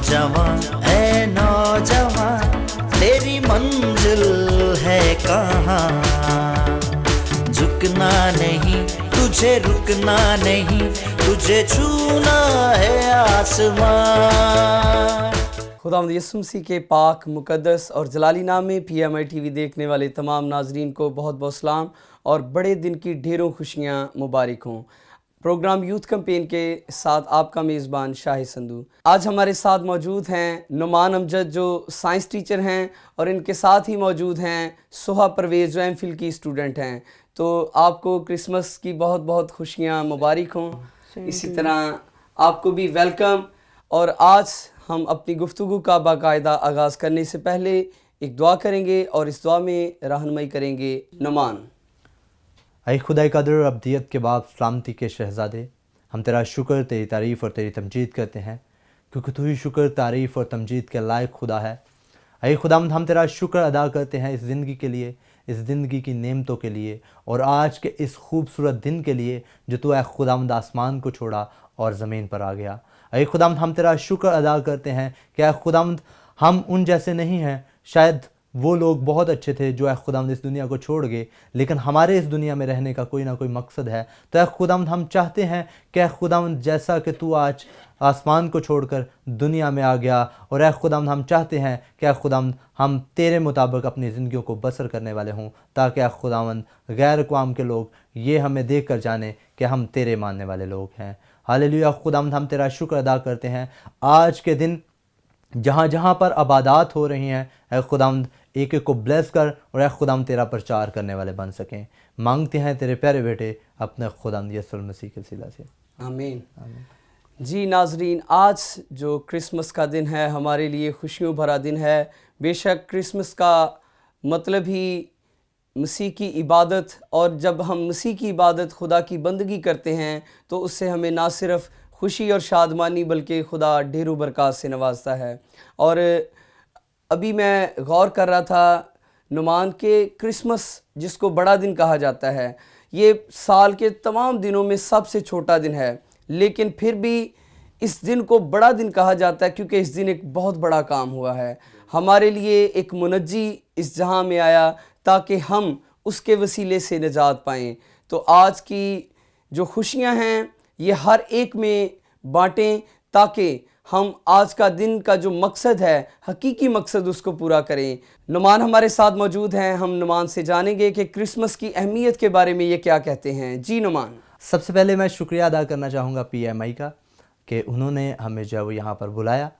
नौजवान ऐ नौजवान तेरी मंजिल है कहाँ, झुकना नहीं तुझे रुकना नहीं, तुझे छूना है आसमान। खुदावंद यीशु मसीह के पाक मुकद्दस और जलाली नाम में PMI TV देखने वाले तमाम नाजरीन को बहुत बहुत सलाम और बड़े दिन की ढेरों खुशियाँ मुबारक हों। प्रोग्राम यूथ कैंपेन के साथ आपका मेज़बान शाहिद संधू। आज हमारे साथ मौजूद हैं नुमान अमजद जो साइंस टीचर हैं, और इनके साथ ही मौजूद हैं सुहा परवेज़ जो MPhil की स्टूडेंट हैं। तो आपको क्रिसमस की बहुत बहुत खुशियाँ मुबारक हों। इसी तरह आपको भी वेलकम। और आज हम अपनी गुफ्तगू का बाकायदा आगाज़ करने से पहले एक दुआ करेंगे और इस दुआ में रहनुमाई करेंगे नुमान। ऐ खुदाई कदर और अब्दियत के बाप सलामती के शहज़ादे, हम तेरा शुक्र, तेरी तारीफ़ और तेरी तमजीद करते हैं, क्योंकि तू ही शुक्र, तारीफ़ और तमजीद के लायक खुदा है। ऐ खुदावंद, हम तेरा शुक्र अदा करते हैं इस ज़िंदगी के लिए, इस ज़िंदगी की नेमतों के लिए, और आज के इस खूबसूरत दिन के लिए जो तू ऐ खुदावंद आसमान को छोड़ा और ज़मीन पर आ गया। ऐ खुदावंद, हम तेरा शुक्र अदा करते हैं कि ऐ खुदावंद हम उन जैसे नहीं हैं। शायद वो लोग बहुत अच्छे थे जो ऐ खुदावंद इस दुनिया को छोड़ गए, लेकिन हमारे इस दुनिया में रहने का कोई ना कोई मकसद है। तो ऐ खुदावंद, हम चाहते हैं कि ऐ खुदावंद जैसा कि तू आज आसमान को छोड़कर दुनिया में आ गया, और ऐ खुदावंद हम चाहते हैं कि ऐ खुदावंद हम तेरे मुताबिक अपनी ज़िंदगियों को बसर करने वाले हों, ताकि ऐ खुदावंद गैर अक़वाम के लोग ये हमें देख कर जाने कि हम तेरे मानने वाले लोग हैं। हालेलुया। खुदावंद, हम तेरा शुक्र अदा करते हैं आज के दिन जहाँ जहाँ पर इबादत हो रही हैं, ऐ खुदावंद एक एक को ब्लेस कर, और ऐ खुदावंद तेरा प्रचार करने वाले बन सकें। मांगते हैं तेरे प्यारे बेटे अपने खुदावंद यीशु मसीह के वसीला से, आमीन। जी नाजरीन, आज जो क्रिसमस का दिन है हमारे लिए खुशियों भरा दिन है। बेशक क्रिसमस का मतलब ही मसीह की इबादत, और जब हम मसीह की इबादत खुदा की बंदगी करते हैं तो उससे हमें ना सिर्फ़ खुशी और शादमानी बल्कि खुदा ढेरों बरक़ात से नवाजता है। और अभी मैं गौर कर रहा था नुमान के क्रिसमस जिसको बड़ा दिन कहा जाता है, ये साल के तमाम दिनों में सबसे छोटा दिन है, लेकिन फिर भी इस दिन को बड़ा दिन कहा जाता है क्योंकि इस दिन एक बहुत बड़ा काम हुआ है। हमारे लिए एक मुनज्जी इस जहां में आया ताकि हम उसके वसीले से निजात पाएँ। तो आज की जो खुशियां हैं ये हर एक में बांटें, ताकि हम आज का दिन का जो मकसद है, हकीकी मकसद, उसको पूरा करें। नुमान हमारे साथ मौजूद हैं, हम नुमान से जानेंगे कि क्रिसमस की अहमियत के बारे में ये क्या कहते हैं। जी नुमान। सबसे पहले मैं शुक्रिया अदा करना चाहूँगा PMI का कि उन्होंने हमें जो है वो यहाँ पर बुलाया,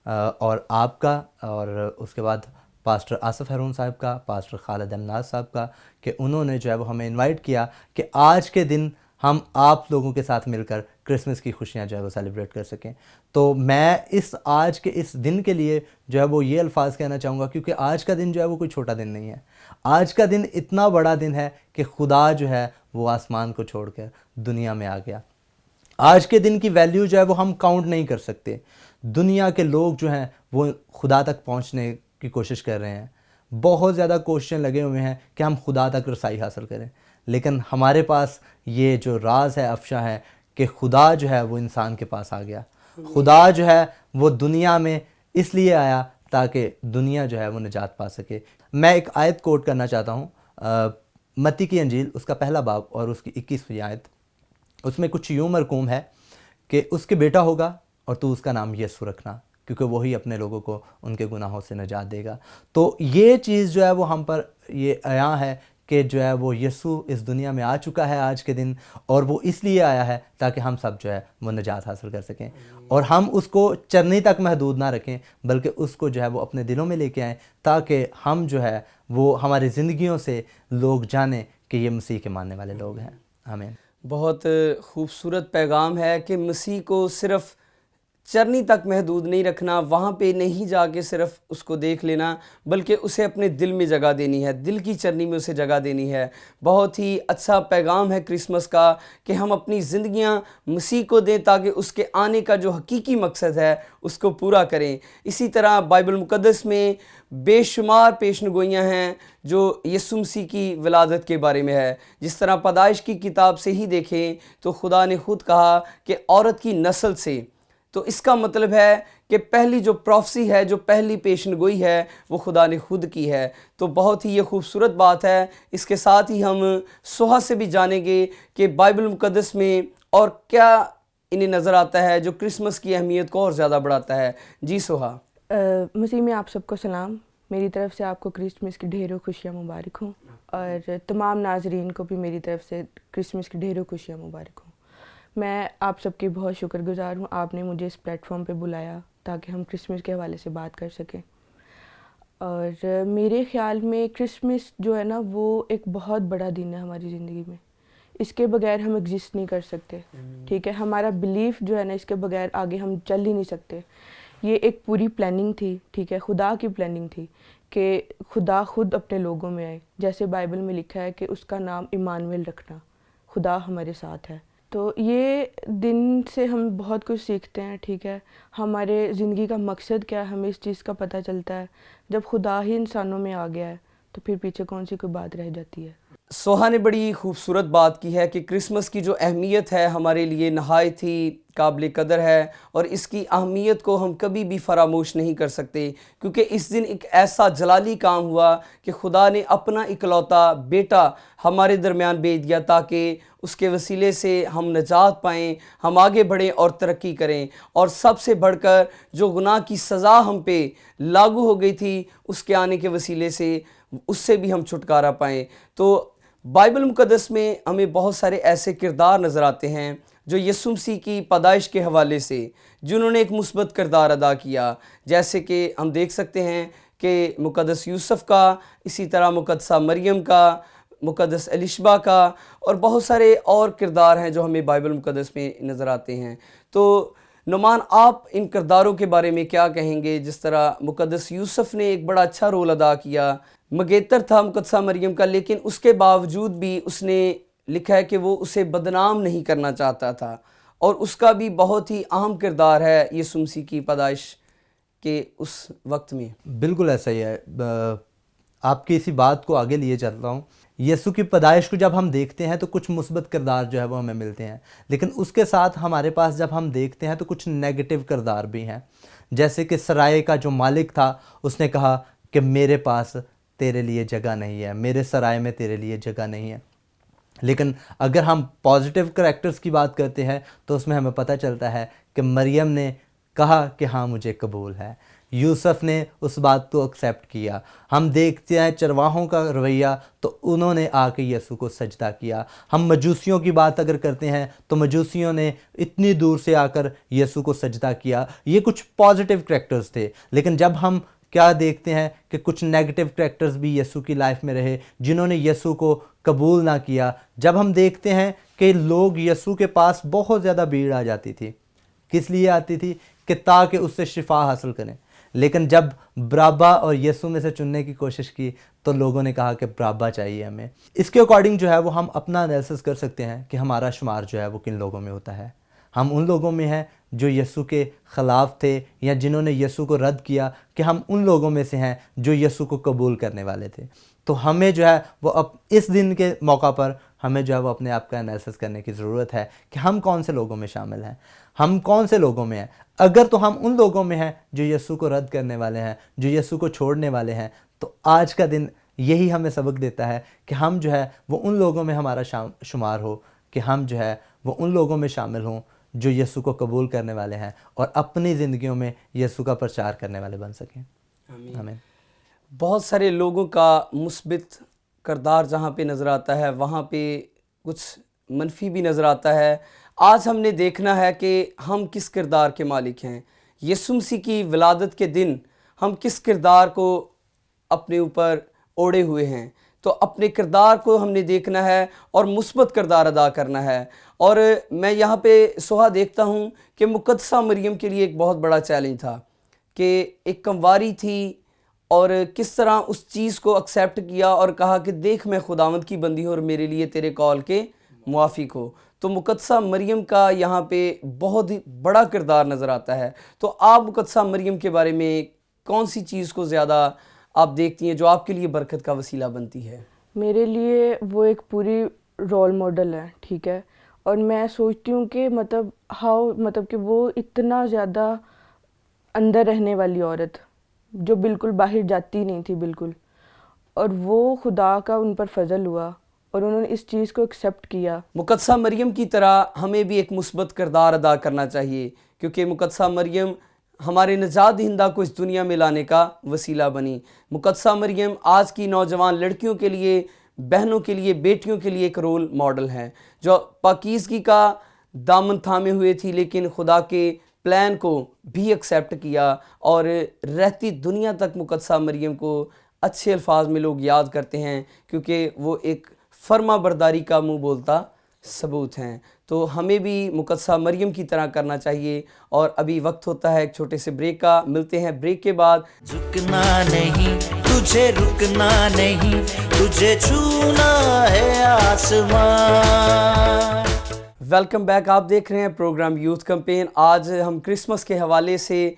और आपका, और उसके बाद पास्टर आसिफ हैरून साहब का, पास्टर खालिद अमनाज साहब का, कि उन्होंने जो है वो हमें इनवाइट किया कि आज के दिन हम आप लोगों के साथ मिलकर क्रिसमस की खुशियाँ जो है वो सेलिब्रेट कर सकें। तो मैं इस आज के इस दिन के लिए जो है वो ये अल्फाज कहना चाहूँगा, क्योंकि आज का दिन जो है वो कोई छोटा दिन नहीं है। आज का दिन इतना बड़ा दिन है कि खुदा जो है वो आसमान को छोड़कर दुनिया में आ गया। आज के दिन की वैल्यू जो है वो हम काउंट नहीं कर सकते। दुनिया के लोग जो हैं वो खुदा तक पहुँचने की कोशिश कर रहे हैं, बहुत ज़्यादा कोशिशें लगे हुए हैं कि हम खुदा तक रसाई हासिल करें, लेकिन हमारे पास ये जो राज है, अफशा है कि खुदा जो है वो इंसान के पास आ गया। खुदा जो है वो दुनिया में इसलिए आया ताकि दुनिया जो है वो निजात पा सके। मैं एक आयत कोट करना चाहता हूँ, मत्ती की अंजील उसका पहला बाब और उसकी 21वीं आयत। उसमें कुछ यूँ मरकूम है कि उसके बेटा होगा और तू उसका नाम यीशु रखना, क्योंकि वही अपने लोगों को उनके गुनाहों से निजात देगा। तो ये चीज़ जो है वो हम पर ये आया है कि जो है वो यीशु इस दुनिया में आ चुका है आज के दिन, और वो इसलिए आया है ताकि हम सब जो है वो निजात हासिल कर सकें, और हम उसको चरनी तक महदूद ना रखें, बल्कि उसको जो है वो अपने दिलों में लेके आएँ, ताकि हम जो है वो हमारी ज़िंदगियों से लोग जानें कि ये मसीह के मानने वाले लोग हैं। आमीन। बहुत खूबसूरत पैगाम है कि मसीह को सिर्फ़ चरनी तक महदूद नहीं रखना, वहाँ पे नहीं जाके सिर्फ उसको देख लेना, बल्कि उसे अपने दिल में जगह देनी है, दिल की चरनी में उसे जगह देनी है। बहुत ही अच्छा पैगाम है क्रिसमस का कि हम अपनी ज़िंदगियाँ मसीह को दें ताकि उसके आने का जो हकीकी मकसद है उसको पूरा करें। इसी तरह बाइबल मुक़द्दस में बेशुमार पेशनगोइयाँ हैं जो यीशु मसीह की विलादत के बारे में है। जिस तरह पैदाइश की किताब से ही देखें तो खुदा ने खुद कहा कि औरत की नस्ल से تو اس کا مطلب ہے کہ پہلی جو پروفیسی ہے, جو پہلی پیشن گوئی ہے, وہ خدا نے خود کی ہے. تو بہت ہی یہ خوبصورت بات ہے. اس کے ساتھ ہی ہم سوہا سے بھی جانیں گے کہ بائبل مقدس میں اور کیا انہیں نظر آتا ہے جو کرسمس کی اہمیت کو اور زیادہ بڑھاتا ہے. جی سوہا. مسیح میں آپ سب کو سلام. میری طرف سے آپ کو کرسمس کی ڈھیروں خوشیاں مبارک ہوں, اور تمام ناظرین کو بھی میری طرف سے کرسمس کی ڈھیروں خوشیاں مبارک ہوں. میں آپ سب کی بہت شکر گزار ہوں, آپ نے مجھے اس پلیٹ فارم پہ بلایا تاکہ ہم کرسمس کے حوالے سے بات کر سکیں. اور میرے خیال میں کرسمس جو ہے نا وہ ایک بہت بڑا دن ہے ہماری زندگی میں. اس کے بغیر ہم ایگزسٹ نہیں کر سکتے, ٹھیک ہے. ہمارا بلیف جو ہے نا اس کے بغیر آگے ہم چل ہی نہیں سکتے. یہ ایک پوری پلاننگ تھی, ٹھیک ہے, خدا کی پلاننگ تھی کہ خدا خود اپنے لوگوں میں آئے. جیسے بائبل میں لکھا ہے کہ اس کا نام ایمانویل رکھنا, خدا ہمارے ساتھ ہے. تو یہ دن سے ہم بہت کچھ سیکھتے ہیں, ٹھیک ہے. ہمارے زندگی کا مقصد کیا ہے ہمیں اس چیز کا پتہ چلتا ہے. جب خدا ہی انسانوں میں آ گیا ہے تو پھر پیچھے کون سی کوئی بات رہ جاتی ہے. سوہا نے بڑی خوبصورت بات کی ہے کہ کرسمس کی جو اہمیت ہے ہمارے لیے نہایت ہی قابل قدر ہے, اور اس کی اہمیت کو ہم کبھی بھی فراموش نہیں کر سکتے, کیونکہ اس دن ایک ایسا جلالی کام ہوا کہ خدا نے اپنا اکلوتا بیٹا ہمارے درمیان بھیج دیا تاکہ اس کے وسیلے سے ہم نجات پائیں, ہم آگے بڑھیں اور ترقی کریں. اور سب سے بڑھ کر جو گناہ کی سزا ہم پہ لاگو ہو گئی تھی, اس کے آنے کے وسیلے سے اس سے بھی ہم چھٹکارا پائیں. تو بائبل مقدس میں ہمیں بہت سارے ایسے کردار نظر آتے ہیں جو یسوع مسیح کی پیدائش کے حوالے سے جنہوں نے ایک مثبت کردار ادا کیا. جیسے کہ ہم دیکھ سکتے ہیں کہ مقدس یوسف کا, اسی طرح مقدسہ مریم کا, مقدس الشبہ کا, اور بہت سارے اور کردار ہیں جو ہمیں بائبل مقدس میں نظر آتے ہیں. تو نعمان, آپ ان کرداروں کے بارے میں کیا کہیں گے؟ جس طرح مقدس یوسف نے ایک بڑا اچھا رول ادا کیا, مگیتر تھا مقدسہ مریم کا, لیکن اس کے باوجود بھی اس نے لکھا ہے کہ وہ اسے بدنام نہیں کرنا چاہتا تھا, اور اس کا بھی بہت ہی اہم کردار ہے یسوع مسیح کی پیدائش کے اس وقت میں. بالکل ایسا ہی ہے. آپ کی اسی بات کو آگے لیے چلتا ہوں. یسوع کی پیدائش کو جب ہم دیکھتے ہیں تو کچھ مثبت کردار جو ہے وہ ہمیں ملتے ہیں, لیکن اس کے ساتھ ہمارے پاس جب ہم دیکھتے ہیں تو کچھ نیگیٹو کردار بھی ہیں. جیسے کہ سرائے کا جو مالک تھا, اس نے کہا کہ میرے پاس تیرے لیے جگہ نہیں ہے, میرے سرائے میں تیرے لیے جگہ نہیں ہے. لیکن اگر ہم پازیٹیو کریکٹرز کی بات کرتے ہیں تو اس میں ہمیں پتہ چلتا ہے کہ مریم نے کہا کہ ہاں مجھے قبول ہے. یوسف نے اس بات کو ایکسیپٹ کیا. ہم دیکھتے ہیں چرواہوں کا رویہ, تو انہوں نے آ کے یسوع کو سجدہ کیا. ہم مجوسیوں کی بات اگر کرتے ہیں تو مجوسیوں نے اتنی دور سے آ کر یسوع کو سجدہ کیا. یہ کچھ پازیٹیو کریکٹرز تھے. لیکن جب ہم کیا دیکھتے ہیں کہ کچھ نیگیٹو کریکٹرز بھی یسوع کی لائف میں رہے جنہوں نے یسوع کو قبول نہ کیا. جب ہم دیکھتے ہیں کہ لوگ یسوع کے پاس بہت زیادہ بھیڑ آ جاتی تھی, کس لیے آتی تھی؟ کہ تاکہ اس سے شفا حاصل کریں. لیکن جب برابا اور یسوع میں سے چننے کی کوشش کی تو لوگوں نے کہا کہ برابا چاہیے ہمیں. اس کے اکارڈنگ جو ہے وہ ہم اپنا انالیسس کر سکتے ہیں کہ ہمارا شمار جو ہے وہ کن لوگوں میں ہوتا ہے. ہم ان لوگوں میں ہیں جو یسوع کے خلاف تھے, یا جنہوں نے یسوع کو رد کیا, کہ ہم ان لوگوں میں سے ہیں جو یسوع کو قبول کرنے والے تھے. تو ہمیں جو ہے وہ اس دن کے موقع پر ہمیں جو ہے وہ اپنے آپ کا انالیسس کرنے کی ضرورت ہے کہ ہم کون سے لوگوں میں شامل ہیں, ہم کون سے لوگوں میں ہیں. اگر تو ہم ان لوگوں میں ہیں جو یسوع کو رد کرنے والے ہیں, جو یسوع کو چھوڑنے والے ہیں, تو آج کا دن یہی ہمیں سبق دیتا ہے کہ ہم جو ہے وہ ان لوگوں میں ہمارا شمار ہو, کہ ہم جو ہے وہ ان لوگوں میں شامل ہوں جو یسوع کو قبول کرنے والے ہیں اور اپنی زندگیوں میں یسوع کا پرچار کرنے والے بن سکیں. آمین. بہت سارے لوگوں کا مثبت کردار جہاں پہ نظر آتا ہے وہاں پہ کچھ منفی بھی نظر آتا ہے. آج ہم نے دیکھنا ہے کہ ہم کس کردار کے مالک ہیں. یسوع مسیح کی ولادت کے دن ہم کس کردار کو اپنے اوپر اوڑے ہوئے ہیں. تو اپنے کردار کو ہم نے دیکھنا ہے اور مثبت کردار ادا کرنا ہے. اور میں یہاں پہ سوہا دیکھتا ہوں کہ مقدسہ مریم کے لیے ایک بہت بڑا چیلنج تھا کہ ایک کنواری تھی اور کس طرح اس چیز کو ایکسیپٹ کیا اور کہا کہ دیکھ میں خداوند کی بندی ہوں اور میرے لیے تیرے کال کے موافق ہو. تو مقدسہ مریم کا یہاں پہ بہت ہی بڑا کردار نظر آتا ہے. تو آپ مقدسہ مریم کے بارے میں کون سی چیز کو زیادہ آپ دیکھتی ہیں جو آپ کے لیے برکت کا وسیلہ بنتی ہے؟ میرے لیے وہ ایک پوری رول ماڈل ہے, ٹھیک ہے. اور میں سوچتی ہوں کہ مطلب کہ وہ اتنا زیادہ اندر رہنے والی عورت جو بالکل باہر جاتی نہیں تھی بالکل، اور وہ خدا کا ان پر فضل ہوا اور انہوں نے اس چیز کو ایکسیپٹ کیا۔ مقدسہ مریم کی طرح ہمیں بھی ایک مثبت کردار ادا کرنا چاہیے، کیونکہ مقدسہ مریم ہمارے نجات دہندہ کو اس دنیا میں لانے کا وسیلہ بنی۔ مقدسہ مریم آج کی نوجوان لڑکیوں کے لیے، بہنوں کے لیے، بیٹیوں کے لیے ایک رول ماڈل ہے، جو پاکیزگی کا دامن تھامے ہوئے تھی لیکن خدا کے پلان کو بھی ایکسیپٹ کیا، اور رہتی دنیا تک مقدسہ مریم کو اچھے الفاظ میں لوگ یاد کرتے ہیں، کیونکہ وہ ایک فرما برداری کا منہ بولتا ثبوت ہیں۔ تو ہمیں بھی مقدسہ مریم کی طرح کرنا چاہیے۔ اور ابھی وقت ہوتا ہے ایک چھوٹے سے بریک کا، ملتے ہیں بریک کے بعد۔ جھکنا نہیں تجھے، رکنا نہیں تجھے، چھونا ہے آسمان۔ ویلکم بیک، آپ دیکھ رہے ہیں پروگرام یوتھ کمپین۔ آج ہم کرسمس کے حوالے سے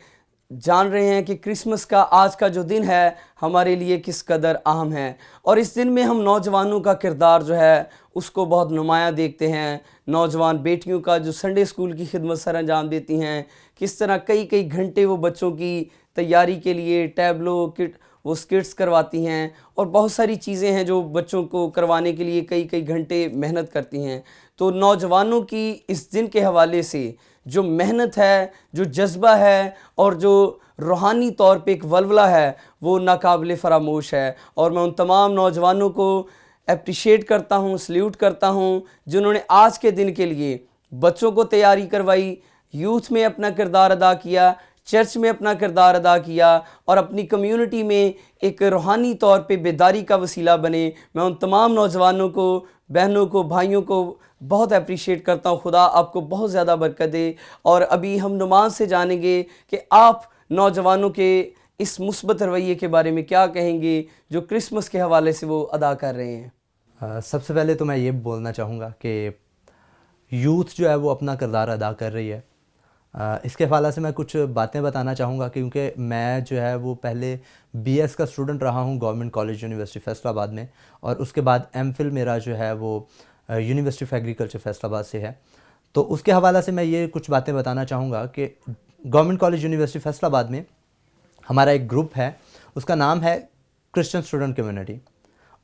جان رہے ہیں کہ کرسمس کا آج کا جو دن ہے ہمارے لیے کس قدر اہم ہے، اور اس دن میں ہم نوجوانوں کا کردار جو ہے اس کو بہت نمایاں دیکھتے ہیں۔ نوجوان بیٹیوں کا جو سنڈے اسکول کی خدمت سر انجام دیتی ہیں، کس طرح کئی گھنٹے وہ بچوں کی تیاری کے لیے ٹیبلو کٹ وہ سکٹس کرواتی ہیں، اور بہت ساری چیزیں ہیں جو بچوں کو کروانے کے لیے کئی گھنٹے محنت کرتی ہیں۔ تو نوجوانوں کی اس دن کے حوالے سے جو محنت ہے، جو جذبہ ہے، اور جو روحانی طور پہ ایک ولولہ ہے، وہ ناقابل فراموش ہے۔ اور میں ان تمام نوجوانوں کو اپریشیٹ کرتا ہوں، سلیوٹ کرتا ہوں، جنہوں نے آج کے دن کے لیے بچوں کو تیاری کروائی، یوتھ میں اپنا کردار ادا کیا، چرچ میں اپنا کردار ادا کیا، اور اپنی کمیونٹی میں ایک روحانی طور پہ بیداری کا وسیلہ بنے۔ میں ان تمام نوجوانوں کو، بہنوں کو، بھائیوں کو بہت اپریشیٹ کرتا ہوں۔ خدا آپ کو بہت زیادہ برکت دے۔ اور ابھی ہم نماز سے جانیں گے کہ آپ نوجوانوں کے اس مثبت رویے کے بارے میں کیا کہیں گے جو کرسمس کے حوالے سے وہ ادا کر رہے ہیں۔ سب سے پہلے تو میں یہ بولنا چاہوں گا کہ یوتھ جو ہے وہ اپنا کردار ادا کر رہی ہے۔ اس کے حوالے سے میں کچھ باتیں بتانا چاہوں گا، کیونکہ میں جو ہے وہ پہلے بی ایس کا اسٹوڈنٹ رہا ہوں گورنمنٹ کالج یونیورسٹی فیصل آباد میں، اور اس کے بعد ایم فل میرا جو ہے وہ یونیورسٹی آف ایگریکلچر فیصل آباد سے ہے۔ تو اس کے حوالے سے میں یہ کچھ باتیں بتانا چاہوں گا کہ گورنمنٹ کالج یونیورسٹی فیصل آباد میں ہمارا ایک گروپ ہے، اس کا نام ہے کرسچن اسٹوڈنٹ کمیونٹی،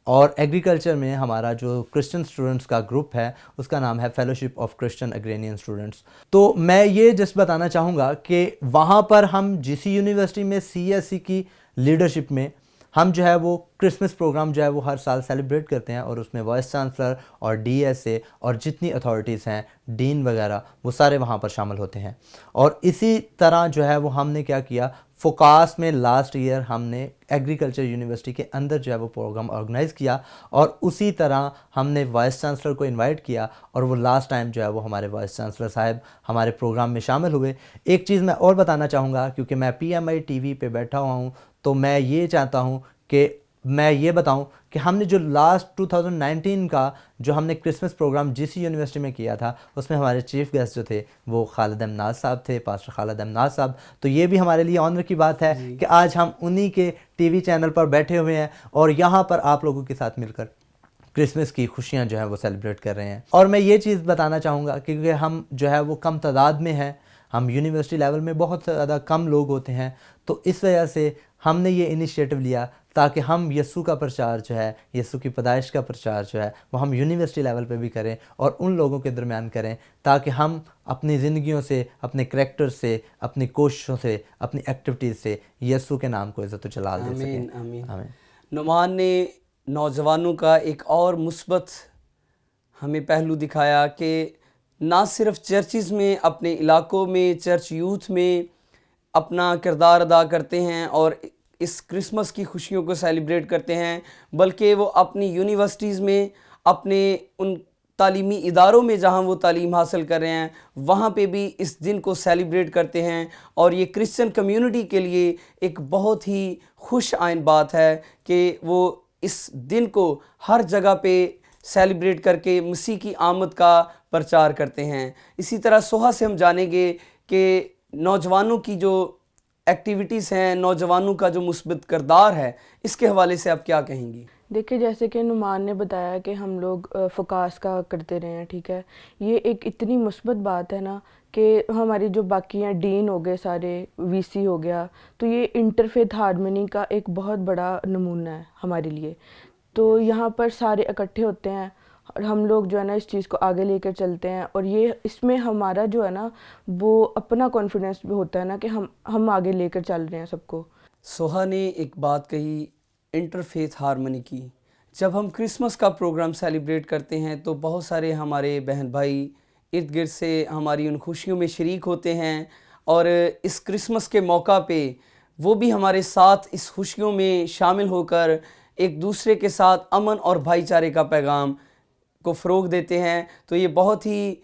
اور ایگریکلچر میں ہمارا جو کرسچن اسٹوڈنٹس کا گروپ ہے اس کا نام ہے فیلوشپ آف کرسچن اگرینین اسٹوڈنٹس۔ تو میں یہ جسٹ بتانا چاہوں گا کہ وہاں پر ہم جی سی یونیورسٹی میں سی ایس سی کی لیڈرشپ میں ہم جو ہے وہ کرسمس پروگرام جو ہے وہ ہر سال سیلیبریٹ کرتے ہیں، اور اس میں وائس چانسلر اور ڈی ایس اے اور جتنی اتھارٹیز ہیں، ڈین وغیرہ، وہ سارے وہاں پر شامل ہوتے ہیں۔ اور اسی طرح جو ہے وہ ہم نے کیا کیا، فوکاس میں لاسٹ ایئر ہم نے ایگریکلچر یونیورسٹی کے اندر جو ہے وہ پروگرام آرگنائز کیا، اور اسی طرح ہم نے وائس چانسلر کو انوائٹ کیا، اور وہ لاسٹ ٹائم جو ہے وہ ہمارے وائس چانسلر صاحب ہمارے پروگرام میں شامل ہوئے۔ ایک چیز میں اور بتانا چاہوں گا، کیونکہ میں P M I T V پہ بیٹھا ہوا ہوں، تو میں یہ چاہتا ہوں کہ میں یہ بتاؤں کہ ہم نے جو لاسٹ 2019 کا جو ہم نے کرسمس پروگرام جی سی یونیورسٹی میں کیا تھا، اس میں ہمارے چیف گیسٹ جو تھے وہ خالد امناز صاحب تھے، پاسٹر خالد امناز صاحب۔ تو یہ بھی ہمارے لیے آنر کی بات ہے کہ آج ہم انہی کے ٹی وی چینل پر بیٹھے ہوئے ہیں، اور یہاں پر آپ لوگوں کے ساتھ مل کر کرسمس کی خوشیاں جو ہیں وہ سیلیبریٹ کر رہے ہیں۔ اور میں یہ چیز بتانا چاہوں گا کیونکہ ہم جو ہے وہ کم تعداد میں ہیں، ہم یونیورسٹی لیول میں بہت زیادہ کم لوگ ہوتے ہیں، تو اس وجہ سے ہم نے یہ انیشیٹو لیا تاکہ ہم یسوع کا پرچار جو ہے، یسوع کی پیدائش کا پرچار جو ہے وہ ہم یونیورسٹی لیول پہ بھی کریں، اور ان لوگوں کے درمیان کریں، تاکہ ہم اپنی زندگیوں سے، اپنے کریکٹر سے، اپنی کوششوں سے، اپنی ایکٹیویٹیز سے یسوع کے نام کو عزت و جلال دے سکیں۔ آمین۔ آمین۔ نعمان نے نوجوانوں کا ایک اور مثبت ہمیں پہلو دکھایا کہ نہ صرف چرچز میں، اپنے علاقوں میں، چرچ یوتھ میں اپنا کردار ادا کرتے ہیں اور اس کرسمس کی خوشیوں کو سیلیبریٹ کرتے ہیں، بلکہ وہ اپنی یونیورسٹیز میں، اپنے ان تعلیمی اداروں میں جہاں وہ تعلیم حاصل کر رہے ہیں، وہاں پہ بھی اس دن کو سیلیبریٹ کرتے ہیں۔ اور یہ کرسچن کمیونٹی کے لیے ایک بہت ہی خوش آئند بات ہے کہ وہ اس دن کو ہر جگہ پہ سیلیبریٹ کر کے مسیح کی آمد کا پرچار کرتے ہیں۔ اسی طرح سوہا سے ہم جانیں گے کہ نوجوانوں کی جو ایکٹیویٹیز ہیں، نوجوانوں کا جو مثبت کردار ہے، اس کے حوالے سے آپ کیا کہیں گی؟ देखिए, जैसे कि नुमान ने बताया कि हम लोग फ़ोकास का करते रहे हैं, ठीक है। ये एक इतनी मुस्बत बात है ना कि हमारी जो बाकी हैं, डीन हो गए सारे, वीसी हो गया, तो ये इंटरफेथ हार्मनी का एक बहुत बड़ा नमूना है हमारे लिए। तो यहाँ पर सारे इकट्ठे होते हैं और हम लोग जो है ना इस चीज़ को आगे लेकर चलते हैं, और ये इसमें हमारा जो है ना वो अपना कॉन्फिडेंस भी होता है ना कि हम आगे लेकर चल रहे हैं सबको। सोहा ने एक बात कही इंटरफेथ हार्मनी की। जब हम क्रिसमस का प्रोग्राम सेलिब्रेट करते हैं तो बहुत सारे हमारे बहन भाई इर्द गिर्द से हमारी उन खुशियों में शरीक होते हैं, और इस क्रिसमस के मौका पे वो भी हमारे साथ इस खुशियों में शामिल होकर एक दूसरे के साथ अमन और भाईचारे का पैगाम को फ़रोग़ देते हैं। तो ये बहुत ही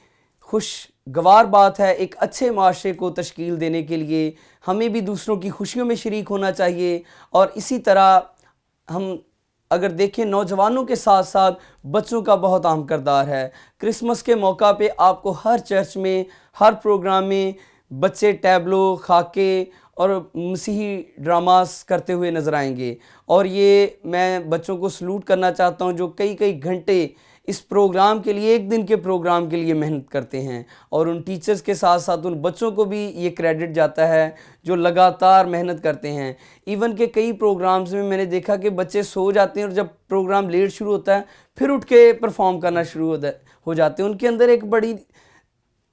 खुशगवार बात है। एक अच्छे माशरे को तश्कील देने के लिए हमें भी दूसरों की खुशियों में शरीक होना चाहिए, और इसी तरह हम अगर देखें नौजवानों के साथ साथ बच्चों का बहुत अहम किरदार है। क्रिसमस के मौका पे आपको हर चर्च में, हर प्रोग्राम में बच्चे टैबलो, खाके और मसीही ड्रामास करते हुए नज़र आएंगे, और ये मैं बच्चों को सलूट करना चाहता हूँ जो कई कई घंटे इस प्रोग्राम के लिए, एक दिन के प्रोग्राम के लिए मेहनत करते हैं। और उन टीचर्स के साथ साथ उन बच्चों को भी ये क्रेडिट जाता है जो लगातार मेहनत करते हैं। इवन के कई प्रोग्राम्स में मैंने देखा कि बच्चे सो जाते हैं और जब प्रोग्राम लेट शुरू होता है फिर उठ के परफॉर्म करना शुरू हो जाते हैं। उनके अंदर एक बड़ी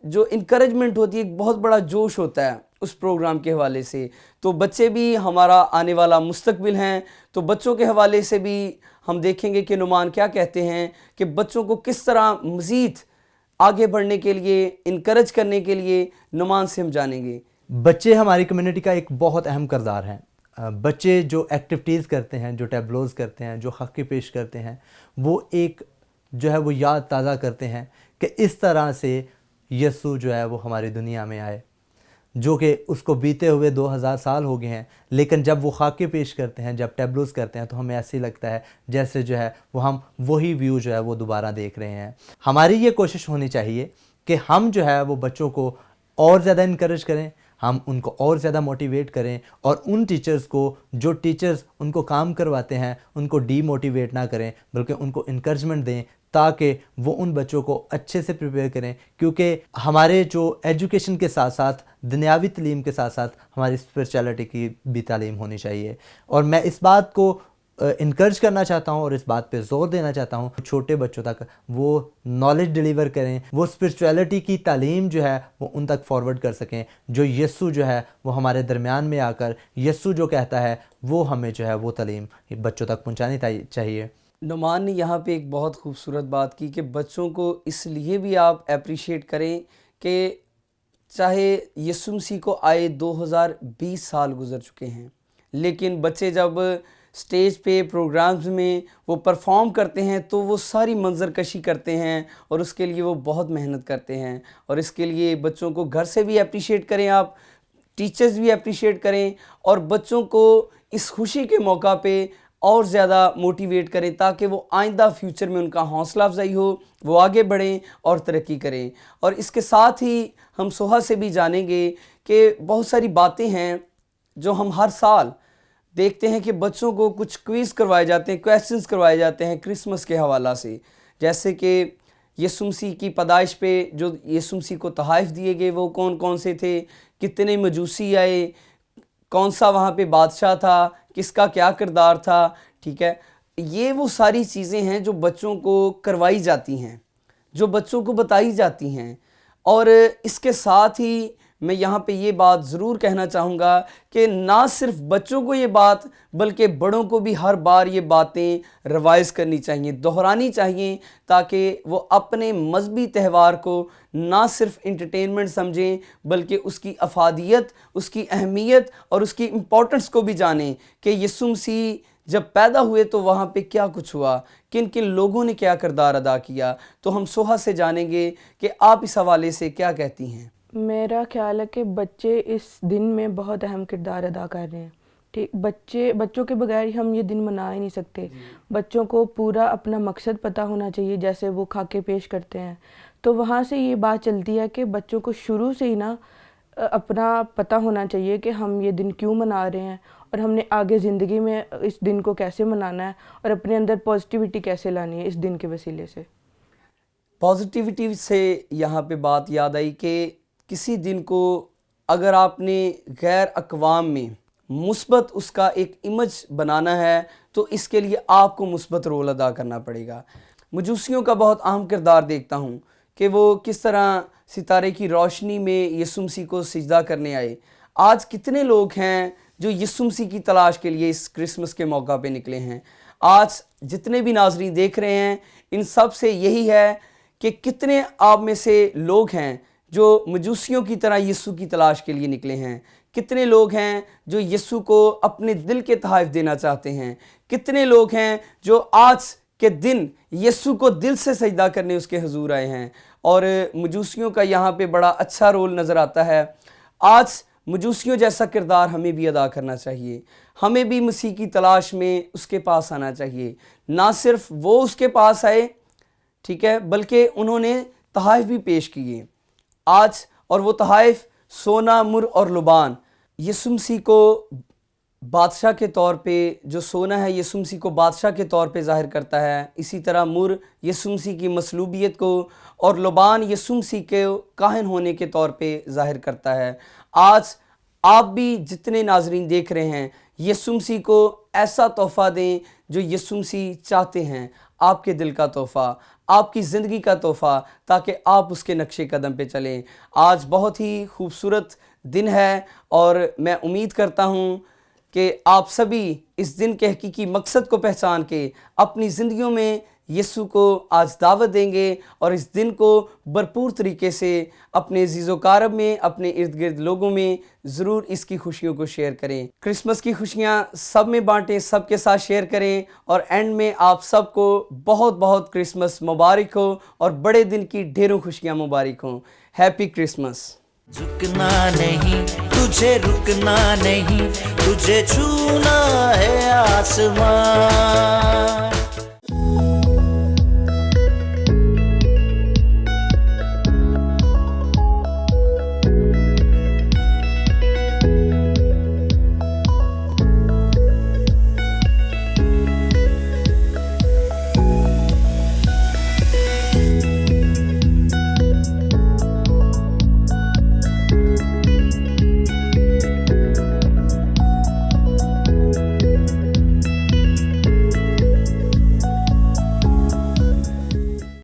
जो इनकरेजमेंट होती है, एक बहुत बड़ा जोश होता है उस प्रोग्राम के हवाले से। तो बच्चे भी हमारा आने वाला मुस्तकबिल हैं, तो बच्चों के हवाले से भी हम देखेंगे कि नुमान क्या कहते हैं कि बच्चों को किस तरह मज़ीद आगे बढ़ने के लिए, इनकरेज करने के लिए नुमान से हम जानेंगे। बच्चे हमारी कम्युनिटी का एक बहुत अहम किरदार हैं। बच्चे जो एक्टिविटीज़ करते हैं, जो टैबलोज़ करते हैं, जो हक़ पेश करते हैं, वो एक जो है वो याद ताज़ा करते हैं कि इस तरह से यीशु जो है वो हमारी दुनिया में आए, जो कि उसको बीते हुए 2000 साल हो गए हैं। लेकिन जब वो खाके पेश करते हैं, जब टैबलोज़ करते हैं, तो हमें ऐसे ही लगता है जैसे जो है वो हम वही व्यू जो है वो दोबारा देख रहे हैं। हमारी ये कोशिश होनी चाहिए कि हम जो है वो बच्चों को और ज़्यादा इनकरेज करें, हम उनको और ज़्यादा मोटिवेट करें, और उन टीचर्स को, जो टीचर्स उनको काम करवाते हैं, उनको डीमोटिवेट ना करें, बल्कि उनको इनकरेजमेंट दें ताकि वो उन बच्चों को अच्छे से प्रिपेयर करें। क्योंकि हमारे जो एजुकेशन के साथ साथ, दुनियावी तालीम के साथ साथ हमारी स्पिरिचुअलिटी की भी तालीम होनी चाहिए। और मैं इस बात को इनकरेज करना चाहता हूँ और इस बात पे ज़ोर देना चाहता हूँ छोटे बच्चों तक वो नॉलेज डिलीवर करें, वो स्पिरिचुअलिटी की तालीम जो है वो उन तक फॉरवर्ड कर सकें। जो यीशु जो है वो हमारे दरमियान में आकर यीशु जो कहता है वो हमें जो है वो तालीम बच्चों तक पहुँचानी चाहिए। नुमान ने यहाँ पे एक बहुत खूबसूरत बात की कि बच्चों को इसलिए भी आप अप्रिशिएट करें कि चाहे यीशु मसीह को आए 2020 साल गुजर चुके हैं, लेकिन बच्चे जब स्टेज पे प्रोग्राम्स में वो परफॉर्म करते हैं तो वो सारी मंजरकशी करते हैं और उसके लिए वो बहुत मेहनत करते हैं। और इसके लिए बच्चों को घर से भी अप्रिशिएट करें, आप टीचर्स भी अप्रिशिएट करें, और बच्चों को इस खुशी के मौका पे और ज़्यादा मोटिवेट करें ताकि वो आइंदा फ्यूचर में उनका हौसला अफजाई हो, वो आगे बढ़ें और तरक्की करें। और इसके साथ ही हम सोहा से भी जानेंगे कि बहुत सारी बातें हैं जो हम हर साल देखते हैं कि बच्चों को कुछ क्विज़ करवाए जाते हैं, क्वेश्चंस करवाए जाते हैं क्रिसमस के हवाला से। जैसे कि यीशु मसीह की पैदाइश पे जो यीशु मसीह को तोहफ़े दिए गए वो कौन कौन से थे, कितने मजूसी आए, कौन सा वहाँ पे बादशाह था, किसका क्या किरदार था, ठीक है। ये वो सारी चीज़ें हैं जो बच्चों को करवाई जाती हैं, जो बच्चों को बताई जाती हैं। और इसके साथ ही मैं यहाँ पे ये बात ज़रूर कहना चाहूँगा कि ना सिर्फ बच्चों को ये बात बल्कि बड़ों को भी हर बार ये बातें रिवाइज़ करनी चाहिए, दोहरानी चाहिए, ताकि वो अपने मजहबी त्यौहार को ना सिर्फ इंटरटेनमेंट समझें बल्कि उसकी अफादियत, उसकी अहमियत और उसकी इम्पोर्टेंस को भी जानें कि यीशु मसीह जब पैदा हुए तो वहाँ पे क्या कुछ हुआ, किन किन लोगों ने क्या किरदार अदा किया। तो हम सोहा से जानेंगे कि आप इस हवाले से क्या कहती हैं। मेरा ख्याल है कि बच्चे इस दिन में बहुत अहम किरदार अदा कर रहे हैं, ठीक। बच्चों के बगैर हम ये दिन मना ही नहीं सकते। बच्चों को पूरा अपना मकसद पता होना चाहिए, जैसे वो खाके पेश करते हैं तो वहाँ से ये बात चलती है कि बच्चों को शुरू से ही ना अपना पता होना चाहिए कि हम ये दिन क्यों मना रहे हैं और हमने आगे ज़िंदगी में इस दिन को कैसे मनाना है और अपने अंदर पॉजिटिविटी कैसे लानी है इस दिन के वसीले से। पॉजिटिविटी से यहाँ पे बात याद आई कि किसी दिन को अगर आपने गैर अक़वाम में मुस्बत उसका एक इमेज बनाना है तो इसके लिए आपको मुस्बत रोल अदा करना पड़ेगा। मजूसियों का बहुत अहम किरदार देखता हूँ कि वो किस तरह सितारे की रोशनी में यीशु मसीह को सिजदा करने आए। आज कितने लोग हैं जो यीशु मसीह की तलाश के लिए इस क्रिसमस के मौका पे निकले हैं। आज जितने भी नाज़रीन देख रहे हैं इन सब से यही है कि कितने आप में से लोग हैं जो मजूसियों की तरह यीशु की तलाश के लिए निकले हैं। कितने लोग हैं जो यीशु को अपने दिल के तोहफ़े देना चाहते हैं। कितने लोग हैं जो आज के दिन यीशु को दिल से सजदा करने उसके हुजूर आए हैं। और मजूसियों का यहाँ पे बड़ा अच्छा रोल नज़र आता है। आज मजूसियों जैसा किरदार हमें भी अदा करना चाहिए। हमें भी मसीह की तलाश में उसके पास आना चाहिए। ना सिर्फ वो उसके पास आए, ठीक है, बल्कि उन्होंने तोहफ़े भी पेश किए आज। और वो तोहफ़े सोना, मुर और लुबान यीशु मसीह को बादशाह के तौर पे, जो सोना है यीशु मसीह को बादशाह के तौर पे ज़ाहिर करता है। इसी तरह मुर यीशु मसीह की मसलूबियत को और लुबान यीशु मसीह के काहिन होने के तौर पे ज़ाहिर करता है। आज आप भी जितने नाज़रीन देख रहे हैं यीशु मसीह को ऐसा तोहफ़ा दें जो यीशु मसीह चाहते हैं, आपके दिल का तोहफ़ा, आपकी ज़िंदगी का तोहफ़ा, ताकि आप उसके नक्शे कदम पे चलें। आज बहुत ही खूबसूरत दिन है और मैं उम्मीद करता हूँ कि आप सभी इस दिन के हकीकी मकसद को पहचान के अपनी ज़िंदगियों में यीशु को आज दावत देंगे और इस दिन को भरपूर तरीके से अपने ज़ीज़ो-कारब में, अपने इर्द गिर्द लोगों में ज़रूर इसकी खुशियों को शेयर करें। क्रिसमस की खुशियाँ सब में बांटें, सब के साथ शेयर करें और एंड में आप सबको बहुत बहुत क्रिसमस मुबारक हो और बड़े दिन की ढेरों खुशियाँ मुबारक हों। Happy Christmas. झुकना नहीं, तुझे रुकना नहीं, तुझे छूना है आसमां।